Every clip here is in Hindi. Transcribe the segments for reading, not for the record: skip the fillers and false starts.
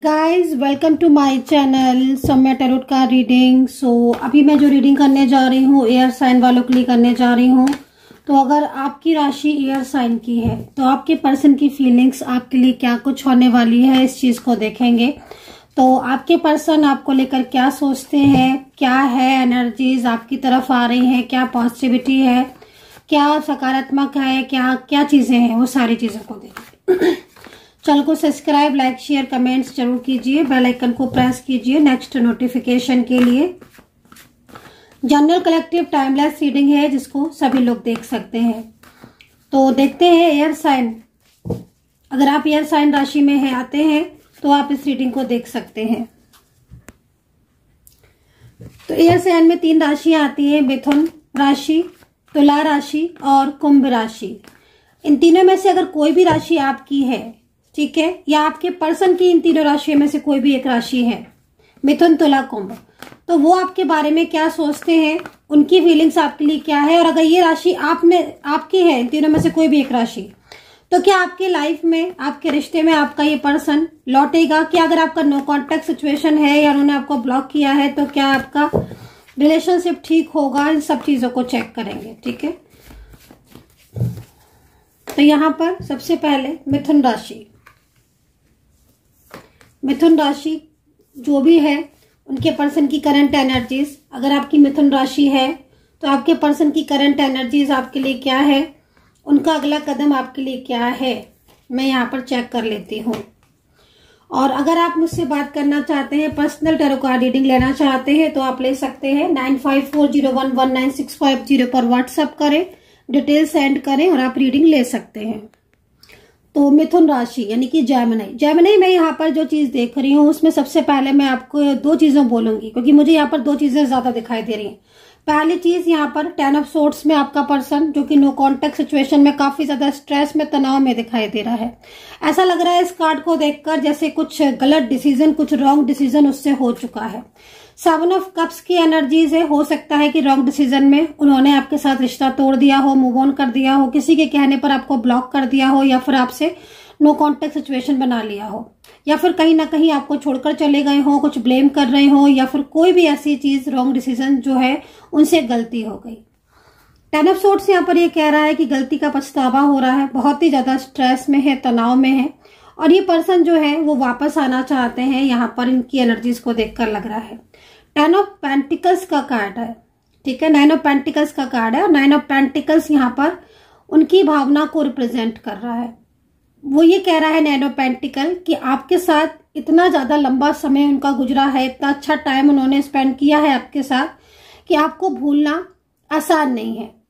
Guys welcome to my channel Saumya tarot card reading. अभी मैं जो रीडिंग करने जा रही हूँ एयर साइन वालों के लिए करने जा रही हूँ। तो अगर आपकी राशि एयर साइन की है तो आपके पर्सन की फीलिंग्स आपके लिए क्या कुछ होने वाली है, इस चीज को देखेंगे। तो आपके पर्सन आपको लेकर क्या सोचते हैं, क्या है एनर्जीज आपकी तरफ आ रही हैं, क्या पॉजिटिविटी है, क्या सकारात्मक है, क्या क्या चीजें हैं, वो सारी चीजों को देखेंगे। चैनल को सब्सक्राइब, लाइक, शेयर, कमेंट्स जरूर कीजिए। बेल आइकन को प्रेस कीजिए नेक्स्ट नोटिफिकेशन के लिए। जनरल कलेक्टिव टाइमलेस रीडिंग है जिसको सभी लोग देख सकते हैं। तो देखते हैं एयर साइन। अगर आप एयर साइन राशि में है आते हैं तो आप इस रीडिंग को देख सकते हैं। तो एयर साइन में 3 राशियां आती हैं, मिथुन राशि, तुला राशि और कुंभ राशि। इन तीनों में से अगर कोई भी राशि आपकी है, ठीक है, या आपके पर्सन की इन तीनों राशियों में से कोई भी एक राशि है, मिथुन, तुला, कुंभ, तो वो आपके बारे में क्या सोचते हैं, उनकी फीलिंग्स आपके लिए क्या है। और अगर ये राशि आपकी है, इन तीनों में से कोई भी एक राशि, तो क्या आपके लाइफ में, आपके रिश्ते में आपका ये पर्सन लौटेगा? क्या अगर आपका नो कॉन्टेक्ट सिचुएशन है या उन्होंने आपको ब्लॉक किया है तो क्या आपका रिलेशनशिप ठीक होगा? इन सब चीजों को चेक करेंगे, ठीक है। तो यहां पर सबसे पहले मिथुन राशि। मिथुन राशि जो भी है उनके पर्सन की करंट एनर्जीज, अगर आपकी मिथुन राशि है तो आपके पर्सन की करंट एनर्जीज आपके लिए क्या है, उनका अगला कदम आपके लिए क्या है, मैं यहाँ पर चेक कर लेती हूँ। और अगर आप मुझसे बात करना चाहते हैं, पर्सनल टैरो कार्ड रीडिंग लेना चाहते हैं तो आप ले सकते हैं। 9540119650 पर व्हाट्सएप करें, डिटेल सेंड करें और आप रीडिंग ले सकते हैं। तो मिथुन राशि यानी कि जेमिनी में यहाँ पर जो चीज देख रही हूँ उसमें सबसे पहले मैं आपको 2 चीजें बोलूंगी क्योंकि मुझे यहाँ पर 2 चीजें ज्यादा दिखाई दे रही हैं। पहली चीज यहाँ पर 10 ऑफ सोर्ड्स में आपका पर्सन जो कि नो कॉन्टेक्ट सिचुएशन में काफी ज्यादा स्ट्रेस में, तनाव में दिखाई दे रहा है। ऐसा लग रहा है इस कार्ड को देखकर जैसे कुछ गलत डिसीजन, कुछ रॉन्ग डिसीजन उससे हो चुका है। 7 ऑफ कप्स की एनर्जीज है। हो सकता है कि रॉन्ग डिसीजन में उन्होंने आपके साथ रिश्ता तोड़ दिया हो, मूव ऑन कर दिया हो, किसी के कहने पर आपको ब्लॉक कर दिया हो, या फिर आपसे नो कॉन्टेक्ट सिचुएशन बना लिया हो, या फिर कहीं ना कहीं आपको छोड़कर चले गए हो, कुछ ब्लेम कर रहे हो, या फिर कोई भी ऐसी चीज, रॉन्ग डिसीजन जो है उनसे गलती हो गई। 10 ऑफ सोर्ड्स यहाँ पर ये कह रहा है कि गलती का पछतावा हो रहा है, बहुत ही ज्यादा स्ट्रेस में है, तनाव में है, और ये पर्सन जो है वो वापस आना चाहते हैं। यहाँ पर इनकी एनर्जीज को देखकर लग रहा है 10 ऑफ पेंटिकल्स का कार्ड है, ठीक है, 9 ऑफ पेंटिकल्स का कार्ड है। और 9 ऑफ पेंटिकल्स यहाँ पर उनकी भावना को रिप्रेजेंट कर रहा है। वो ये कह रहा है 9 ऑफ पेंटिकल कि आपके साथ इतना ज्यादा लंबा समय उनका गुजरा है, इतना अच्छा टाइम उन्होंने स्पेंड किया है आपके साथ कि आपको भूलना आसान नहीं है।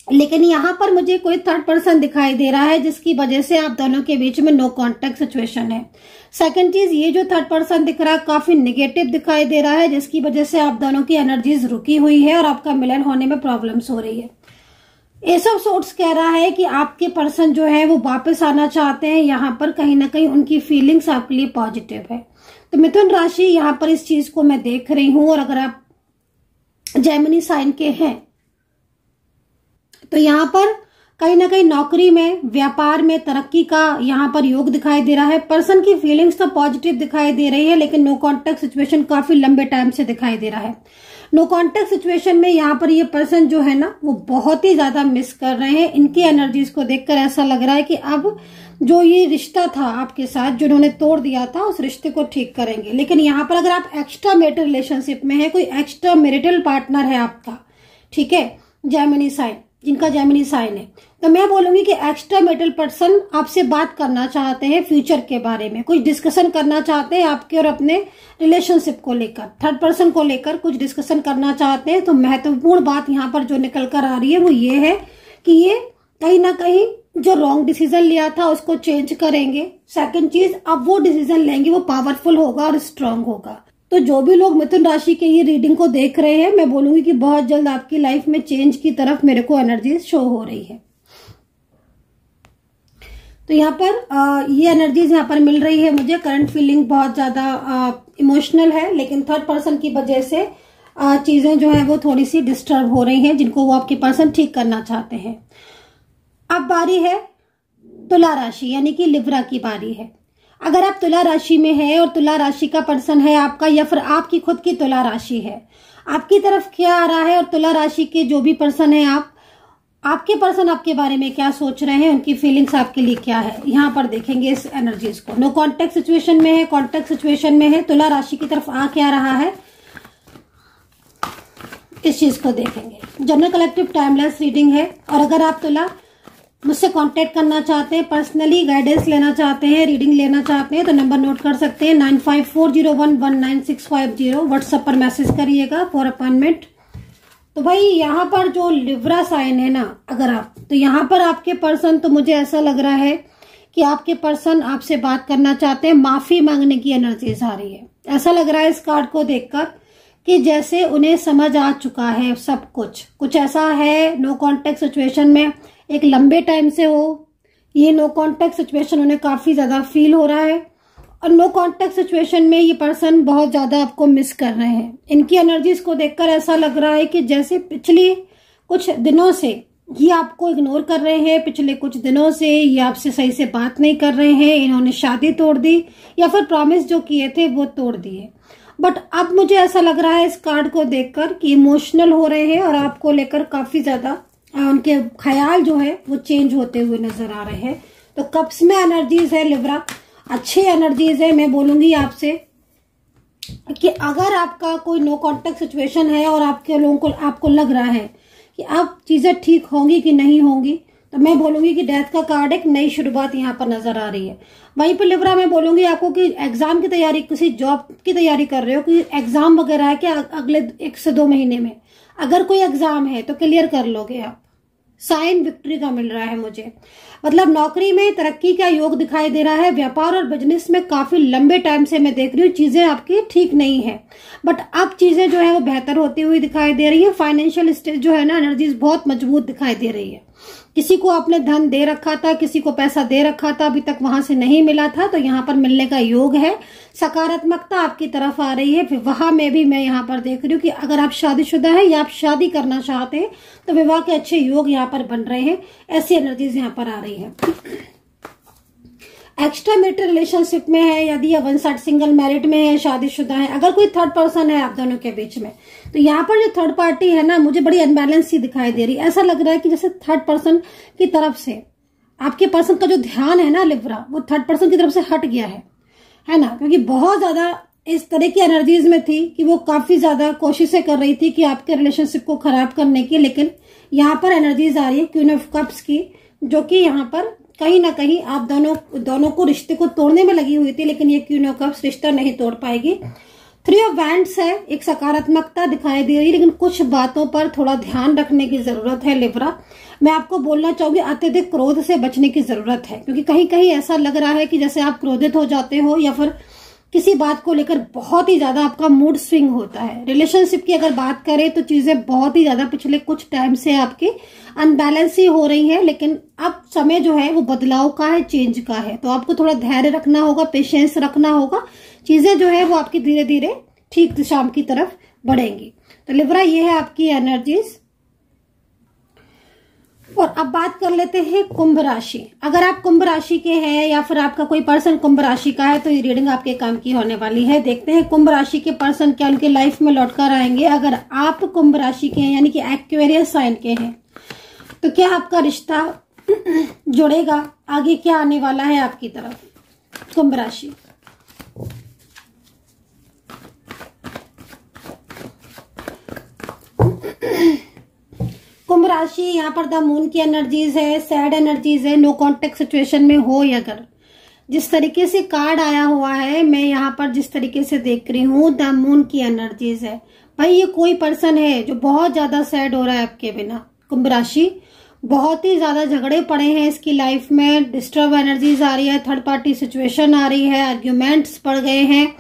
लेकिन यहाँ पर मुझे कोई थर्ड पर्सन दिखाई दे रहा है जिसकी वजह से आप दोनों के बीच में नो कॉन्टेक्ट सिचुएशन है। सेकंड चीज, ये जो थर्ड पर्सन दिख रहा है काफी निगेटिव दिखाई दे रहा है जिसकी वजह से आप दोनों की एनर्जीज रुकी हुई है और आपका मिलन होने में प्रॉब्लम्स हो रही है। एस ऑफ सोर्ड्स कह रहा है कि आपके पर्सन जो है वो वापस आना चाहते हैं। यहाँ पर कहीं ना कहीं उनकी फीलिंग्स आपके लिए पॉजिटिव है। तो मिथुन राशि यहाँ पर इस चीज को मैं देख रही हूं। और अगर आप जेमिनी साइन के हैं तो यहाँ पर कहीं ना कहीं नौकरी में, व्यापार में तरक्की का यहाँ पर योग दिखाई दे रहा है। पर्सन की फीलिंग्स तो पॉजिटिव दिखाई दे रही है लेकिन नो कॉन्टेक्ट सिचुएशन काफी लंबे टाइम से दिखाई दे रहा है। नो कॉन्टेक्ट सिचुएशन में यहाँ पर ये पर्सन जो है ना वो बहुत ही ज्यादा मिस कर रहे हैं। इनकी एनर्जीज को देखकर ऐसा लग रहा है कि अब जो ये रिश्ता था आपके साथ, जो उन्होंने तोड़ दिया था, उस रिश्ते को ठीक करेंगे। लेकिन यहाँ पर अगर आप एक्स्ट्रा मैरिटल रिलेशनशिप में है, कोई एक्स्ट्रा मैरिटल पार्टनर है आपका, ठीक है, जेमिनी साइन, जिनका जेमिनी साइन है, तो मैं बोलूंगी कि एक्स्ट्रा मैरिटल पर्सन आपसे बात करना चाहते हैं फ्यूचर के बारे में, कुछ डिस्कशन करना चाहते हैं आपके और अपने रिलेशनशिप को लेकर, थर्ड पर्सन को लेकर कुछ डिस्कशन करना चाहते हैं। तो महत्वपूर्ण बात यहाँ पर जो निकल कर आ रही है वो ये है कि ये कहीं ना कहीं जो रॉन्ग डिसीजन लिया था उसको चेंज करेंगे। सेकंड चीज, अब वो डिसीजन लेंगे वो पावरफुल होगा और स्ट्रांग होगा। तो जो भी लोग मिथुन राशि के ये रीडिंग को देख रहे हैं, मैं बोलूंगी कि बहुत जल्द आपकी लाइफ में चेंज की तरफ मेरे को एनर्जी शो हो रही है। तो यहाँ पर ये एनर्जीज यहाँ पर मिल रही है मुझे। करंट फीलिंग बहुत ज्यादा इमोशनल है लेकिन थर्ड पर्सन की वजह से चीजें जो है वो थोड़ी सी डिस्टर्ब हो रही हैं जिनको वो आपके पर्सन ठीक करना चाहते हैं। अब बारी है तुला राशि यानी कि लिब्रा की बारी है। अगर आप तुला राशि में है और तुला राशि का पर्सन है आपका, या फिर आपकी खुद की तुला राशि है, आपकी तरफ क्या आ रहा है और तुला राशि के जो भी पर्सन है आपके पर्सन आपके बारे में क्या सोच रहे हैं, उनकी फीलिंग्स आपके लिए क्या है, यहाँ पर देखेंगे इस एनर्जीज को। नो कॉन्टेक्ट सिचुएशन में है, कॉन्टेक्ट सिचुएशन में है, तुला राशि की तरफ आ क्या रहा है, इस चीज को देखेंगे। जनरल कलेक्टिव टाइमलेस रीडिंग है, और अगर आप तुला मुझसे कांटेक्ट करना चाहते हैं, पर्सनली गाइडेंस लेना चाहते हैं, रीडिंग लेना चाहते हैं, तो नंबर नोट कर सकते हैं 9540119650। व्हाट्सएप पर मैसेज करिएगा फॉर अपॉइंटमेंट। तो भाई यहाँ पर जो लिब्रा साइन है ना, अगर आप, तो यहाँ पर आपके पर्सन, तो मुझे ऐसा लग रहा है कि आपके पर्सन आपसे बात करना चाहते हैं, माफी मांगने की एनर्जीज आ रही है। ऐसा लग रहा है इस कार्ड को देखकर कि जैसे उन्हें समझ आ चुका है सब कुछ ऐसा है। नो कॉन्टेक्ट सिचुएशन में एक लंबे टाइम से हो, ये नो कॉन्टेक्ट सिचुएशन उन्हें काफी ज्यादा फील हो रहा है, और नो कॉन्टेक्ट सिचुएशन में ये पर्सन बहुत ज्यादा आपको मिस कर रहे हैं। इनकी एनर्जीज को देखकर ऐसा लग रहा है कि जैसे पिछले कुछ दिनों से ये आपको इग्नोर कर रहे हैं, पिछले कुछ दिनों से ये आपसे सही से बात नहीं कर रहे हैं, इन्होंने शादी तोड़ दी या फिर प्रॉमिस जो किए थे वो तोड़ दिए। बट अब मुझे ऐसा लग रहा है इस कार्ड को देखकर कि इमोशनल हो रहे हैं और आपको लेकर काफी ज्यादा उनके ख्याल जो है वो चेंज होते हुए नजर आ रहे हैं। तो कप्स में एनर्जीज है लिब्रा, अच्छे एनर्जीज है। मैं बोलूंगी आपसे कि अगर आपका कोई नो कॉन्टेक्ट सिचुएशन है और आपके लोगों को आपको लग रहा है कि अब चीजें ठीक होंगी कि नहीं होंगी, तो मैं बोलूंगी कि डेथ का कार्ड एक नई शुरुआत यहाँ पर नजर आ रही है। वहीं पर लिब्रा मैं बोलूंगी आपको कि एग्जाम की तैयारी, किसी जॉब की तैयारी कर रहे हो, कि एग्जाम वगैरह है कि अगले 1 से 2 महीने में अगर कोई एग्जाम है तो क्लियर कर लोगे आप। साइन विक्ट्री का मिल रहा है मुझे, मतलब नौकरी में तरक्की का योग दिखाई दे रहा है। व्यापार और बिजनेस में काफी लंबे टाइम से मैं देख रही हूँ चीजें आपकी ठीक नहीं है, बट अब चीजें जो है वो बेहतर होती हुई दिखाई दे रही है। फाइनेंशियल स्टेज जो है ना, एनर्जीज बहुत मजबूत दिखाई दे रही है। किसी को आपने धन दे रखा था, किसी को पैसा दे रखा था, अभी तक वहां से नहीं मिला था, तो यहाँ पर मिलने का योग है। सकारात्मकता आपकी तरफ आ रही है। विवाह में भी मैं यहाँ पर देख रही हूँ कि अगर आप शादीशुदा है या आप शादी करना चाहते हैं तो विवाह के अच्छे योग यहाँ पर बन रहे हैं। ऐसी एनर्जीज यहाँ पर आ रही है। एक्स्ट्रा मैरिटल रिलेशनशिप में है, यदि या वन साइड सिंगल मैरिड में है, शादीशुदा है, अगर कोई थर्ड पर्सन है आप दोनों के बीच में, तो यहाँ पर जो थर्ड पार्टी है ना, मुझे बड़ी अनबैलेंस सी दिखाई दे रही है। ऐसा लग रहा है कि जैसे थर्ड पर्सन की तरफ से आपके पर्सन का जो ध्यान है ना लिब्रा, वो थर्ड पर्सन की तरफ से हट गया है ना, क्योंकि बहुत ज्यादा इस तरह की एनर्जीज में थी कि वो काफी ज्यादा कोशिशें कर रही थी कि आपके रिलेशनशिप को खराब करने की। लेकिन यहाँ पर एनर्जीज आ रही है क्वीन ऑफ कप्स की, जो कि यहाँ पर कहीं ना कहीं आप दोनों को रिश्ते को तोड़ने में लगी हुई थी, लेकिन ये क्वीन ऑफ कप्स रिश्ता नहीं तोड़ पाएगी। 3 ऑफ वैंड्स है, एक सकारात्मकता दिखाई दे रही है, लेकिन कुछ बातों पर थोड़ा ध्यान रखने की जरूरत है लिब्रा। मैं आपको बोलना चाहूंगी अत्यधिक क्रोध से बचने की जरूरत है, क्योंकि कहीं कहीं ऐसा लग रहा है कि जैसे आप क्रोधित हो जाते हो या फिर किसी बात को लेकर बहुत ही ज्यादा आपका मूड स्विंग होता है। रिलेशनशिप की अगर बात करें तो चीजें बहुत ही ज्यादा पिछले कुछ टाइम से आपकी अनबैलेंस ही हो रही है, लेकिन अब समय जो है वो बदलाव का है, चेंज का है। तो आपको थोड़ा धैर्य रखना होगा, पेशेंस रखना होगा, चीजें जो है वो आपकी धीरे धीरे ठीक दिशा की तरफ बढ़ेंगी। तो लिब्रा ये है आपकी एनर्जीज। और अब बात कर लेते हैं कुंभ राशि। अगर आप कुंभ राशि के हैं या फिर आपका कोई पर्सन कुंभ राशि का है तो ये रीडिंग आपके काम की होने वाली है। देखते हैं कुंभ राशि के पर्सन क्या उनके लाइफ में लौटकर आएंगे। अगर आप कुंभ राशि के हैं यानी कि एक्वेरियस साइन के हैं तो क्या आपका रिश्ता जुड़ेगा, आगे क्या आने वाला है आपकी तरफ कुंभ राशि। कुंभ राशि यहाँ पर द मून की एनर्जीज है, सैड एनर्जीज है। नो कॉन्टेक्ट सिचुएशन में हो या अगर जिस तरीके से कार्ड आया हुआ है, मैं यहाँ पर जिस तरीके से देख रही हूँ द मून की एनर्जीज है। भाई ये कोई पर्सन है जो बहुत ज्यादा सैड हो रहा है आपके बिना। कुंभ राशि बहुत ही ज्यादा झगड़े पड़े हैं इसकी लाइफ में, डिस्टर्ब एनर्जीज आ रही है, थर्ड पार्टी सिचुएशन आ रही है, आर्ग्यूमेंट्स पड़ गए हैं।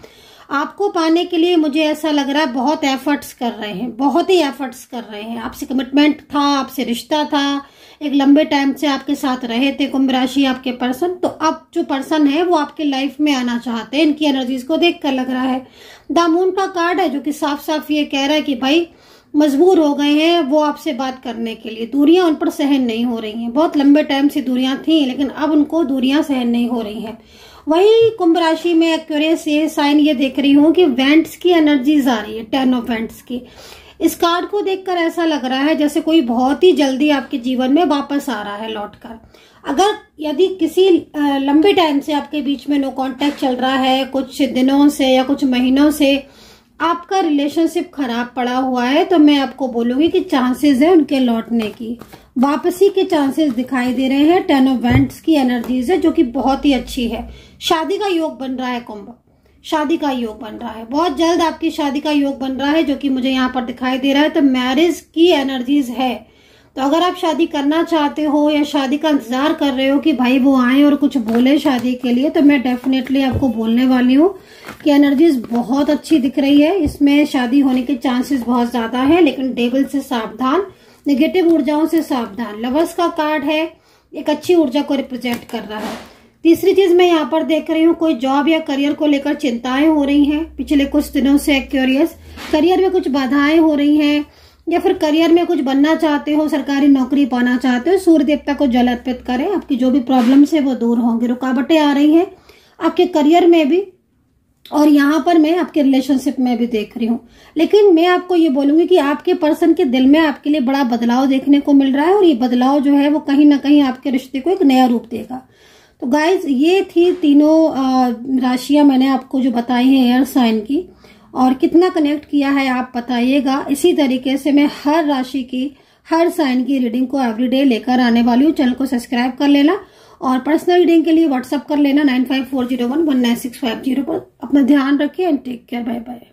आपको पाने के लिए मुझे ऐसा लग रहा है बहुत एफर्ट्स कर रहे हैं, बहुत ही एफर्ट्स कर रहे हैं। आपसे कमिटमेंट था, आपसे रिश्ता था, एक लंबे टाइम से आपके साथ रहे थे कुंभ राशि आपके पर्सन। तो अब जो पर्सन है वो आपके लाइफ में आना चाहते हैं, इनकी एनर्जीज को देखकर लग रहा है। द मून का कार्ड है जो कि साफ साफ ये कह रहा है कि भाई मजबूर हो गए हैं वो आपसे बात करने के लिए। दूरियां उन पर सहन नहीं हो रही हैं। बहुत लंबे टाइम से दूरियां थी, लेकिन अब उनको दूरियां सहन नहीं हो रही हैं। वही कुंभ राशि में एक्यूरेस ये साइन ये देख रही हूँ कि वेंट्स की एनर्जीज आ रही है, 10 ऑफ वेंट्स की। इस कार्ड को देखकर ऐसा लग रहा है जैसे कोई बहुत ही जल्दी आपके जीवन में वापस आ रहा है लौटकर। अगर यदि किसी लंबे टाइम से आपके बीच में नो कांटेक्ट चल रहा है, कुछ दिनों से या कुछ महीनों से आपका रिलेशनशिप खराब पड़ा हुआ है, तो मैं आपको बोलूंगी कि चांसेस है उनके लौटने की, वापसी के चांसेस दिखाई दे रहे हैं। 10 ऑफ वेंट्स की एनर्जीज है जो कि बहुत ही अच्छी है। शादी का योग बन रहा है कुंभ, शादी का योग बन रहा है, बहुत जल्द आपकी शादी का योग बन रहा है जो कि मुझे यहाँ पर दिखाई दे रहा है। तो मैरिज की एनर्जीज है। तो अगर आप शादी करना चाहते हो या शादी का इंतजार कर रहे हो कि भाई वो आए और कुछ बोले शादी के लिए, तो मैं डेफिनेटली आपको बोलने वाली हूँ कि एनर्जीज बहुत अच्छी दिख रही है। इसमें शादी होने के चांसेस बहुत ज्यादा है, लेकिन डेविल से सावधान, नेगेटिव ऊर्जाओं से सावधान। लवर्स का कार्ड है, एक अच्छी ऊर्जा को रिप्रेजेंट कर रहा है। तीसरी चीज मैं यहाँ पर देख रही हूँ, कोई जॉब या करियर को लेकर चिंताएं हो रही हैं पिछले कुछ दिनों से। क्यूरियस, करियर में कुछ बाधाएं हो रही हैं, या फिर करियर में कुछ बनना चाहते हो, सरकारी नौकरी पाना चाहते हो, सूर्य देवता को जल अर्पित करें। आपकी जो भी प्रॉब्लम्स है वो दूर होंगी। रुकावटें आ रही हैं आपके करियर में भी, और यहाँ पर मैं आपके रिलेशनशिप में भी देख रही हूँ। लेकिन मैं आपको ये बोलूंगी कि आपके पर्सन के दिल में आपके लिए बड़ा बदलाव देखने को मिल रहा है, और ये बदलाव जो है वो कहीं ना कहीं आपके रिश्ते को एक नया रूप देगा। तो गाइज, ये थी तीनों राशियां मैंने आपको जो बताई है एयर साइन की, और कितना कनेक्ट किया है आप बताइएगा। इसी तरीके से मैं हर राशि की, हर साइन की रीडिंग को एवरीडे लेकर आने वाली हूँ। चैनल को सब्सक्राइब कर लेना, और पर्सनल रीडिंग के लिए व्हाट्सअप कर लेना 9540119650 पर। अपना ध्यान रखिए and take care. Bye bye.